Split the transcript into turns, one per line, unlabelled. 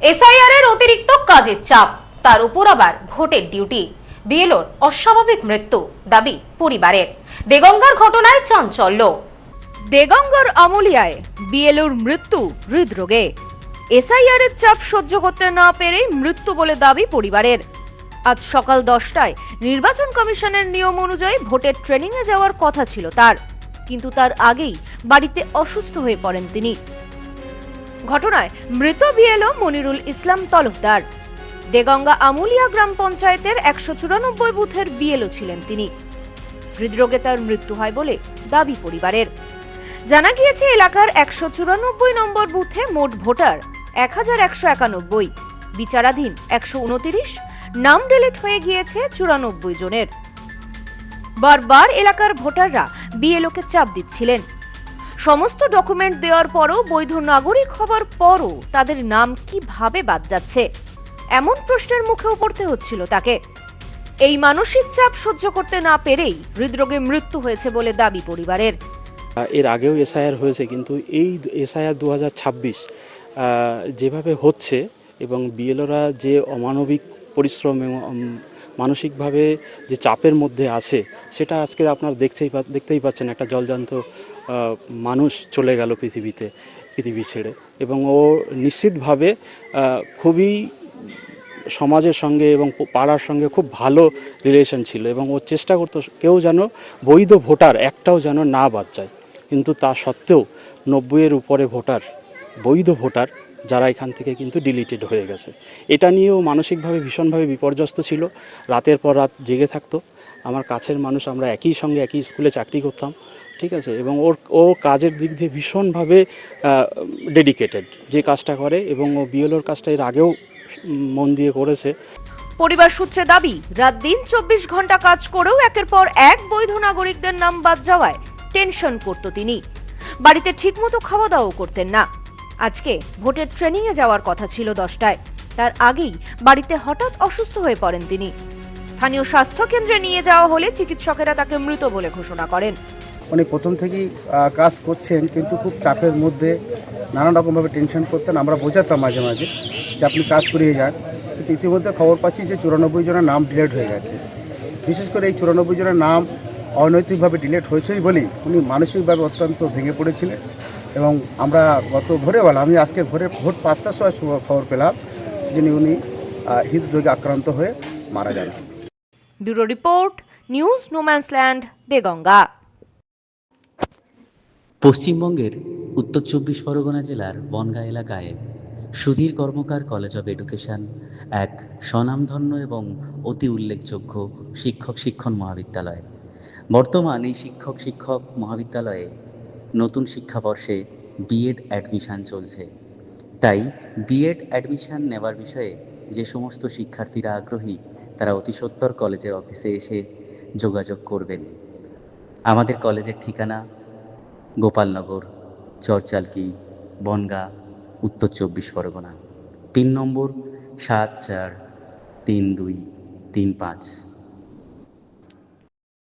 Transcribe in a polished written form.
SIR এর অতিরিক্ত কাজের চাপ, তার উপর আবার ভোটের ডিউটি। বিএলওর অস্বাভাবিক মৃত্যু, দাবি পরিবারের। দেগঙ্গার ঘটনায় চাঞ্চল্য।
দেগঙ্গার আমুলিয়ায় বিএলওর মৃত্যু হৃদরোগে। এসআইআর এর চাপ সহ্য করতে না পেরেই মৃত্যু বলে দাবি পরিবারের। আজ সকাল 10টায় নির্বাচন কমিশনের নিয়ম অনুযায়ী ভোটের ট্রেনিংয়ে যাওয়ার কথা ছিল তার, কিন্তু তার আগেই বাড়িতে অসুস্থ হয়ে পড়েন তিনি। ঘটনায় মৃত বিএলও মনিরুল ইসলাম তলফদার। দেগঙ্গা আমুলিয়া গ্রাম পঞ্চায়েতের 194 বুথের বিএলও ছিলেন তিনি। হৃদরোগে তার মৃত্যু হয় বলে দাবি পরিবারের। জানা গিয়েছে, এলাকার 194 নম্বর বুথে মোট ভোটার 1191, বিচারাধীন 129, নাম ডিলিট হয়ে গিয়েছে 94 জনের। বারবার এলাকার ভোটাররা বিএলওকে চাপ দিচ্ছিলেন। সমস্ত ডকুমেন্ট দেওয়ার পরও, বৈধ নাগরিক হবার পরও তাদের নাম কিভাবে বাদ যাচ্ছে, এমন প্রশ্নের মুখেও পড়তে হচ্ছিল তাকে। এই মানসিক চাপ সহ্য করতে না পেরেই হৃদরোগে মৃত্যু হয়েছে বলে দাবি পরিবারের।
এর আগেও এসআইআর হয়েছে, কিন্তু এই এসআইআর 2026 যেভাবে হচ্ছে এবং বিএলওরা যে অমানবিক পরিশ্রম এবং মানসিকভাবে যে চাপের মধ্যে আছে, সেটা আজকে আপনারা দেখতেই পাচ্ছেন। একটা জলজান্ত মানুষ চলে গেল পৃথিবী ছেড়ে, এবং ও নিশ্চিতভাবে খুবই সমাজের সঙ্গে এবং পাড়ার সঙ্গে খুব ভালো রিলেশন ছিল, এবং ও চেষ্টা করতো কেউ যেন বৈধ ভোটার একটাও যেন না বাদ যায়। কিন্তু তা সত্ত্বেও 90-এর উপরে বৈধ ভোটার যারা এখান থেকে কিন্তু ডিলিটেড হয়ে গেছে। এটা নিয়েও মানসিকভাবে ভীষণভাবে বিপর্যস্ত ছিল। রাতের পর রাত জেগে থাকতো। আমার কাছের মানুষ, আমরা একই সঙ্গে একই স্কুলে চাকরি করতাম, ঠিক আছে, এবং ও কাজের দিক দিয়ে ভীষণভাবে ডেডিকেটেড যে কাজটা করে, এবং ও বিএলওর কাজটা এর আগেও মন দিয়ে করেছে।
পরিবার সূত্রে দাবি, রাত দিন 24 ঘন্টা কাজ করেও একের পর এক বৈধ নাগরিকদের নাম বাদ যাওয়ায় টেনশন করত তিনি। বাড়িতে ঠিকমতো খাওয়া দাওয়া করতেন না। আজকে ভোটের ট্রেনিংয়ে যাওয়ার কথা ছিল 10টায়, তার আগেই বাড়িতে হঠাৎ অসুস্থ হয়ে পড়েন তিনি। স্থানীয় স্বাস্থ্য কেন্দ্রে নিয়ে যাওয়া হলে চিকিৎসকেরা তাকে মৃত বলে ঘোষণা করেন।
উনি প্রথম থেকেই কাজ করছেন, কিন্তু খুব চাপের মধ্যে নানা রকমভাবে টেনশন করতেন। আমরা বোঝাতাম মাঝে মাঝে যে আপনি কাজ করিয়ে যান, কিন্তু ইতিমধ্যে খবর পাচ্ছি যে 94 জনের নাম ডিলিট হয়ে গেছে। বিশেষ করে এই 94 জনের নাম অনৈতিকভাবে ডিলিট হয়েছেই বলেই উনি মানসিকভাবে অত্যন্ত ভেঙে পড়েছিলেন। এবং আমরা গত ভোরবেলা, আমি আজকে ভোর 5টার সময় খবর পেলাম যে উনি হৃদরোগে আক্রান্ত হয়ে মারা যান।
Bureau report, news no man's land, Deganga.
পশ্চিমবঙ্গের উত্তর 24 পরগনা জেলার বনগাঁ এলাকায় সুধীর কর্মকার কলেজ অব এডুকেশন এক স্বনামধন্য এবং অতি উল্লেখযোগ্য শিক্ষণ মহাবিদ্যালয়। বর্তমান এই শিক্ষক মহাবিদ্যালয়ে নতুন শিক্ষাবর্ষে বিএড অ্যাডমিশান চলছে। তাই বিএড অ্যাডমিশান নেওয়ার বিষয়ে যে সমস্ত শিক্ষার্থীরা আগ্রহী, তারা অতি সত্বর কলেজের অফিসে এসে যোগাযোগ করবেন। আমাদের কলেজের ঠিকানা গোপালনগর, চরচালকি, বনগাঁ, উত্তর 24 পরগনা। পিন নম্বর 743235।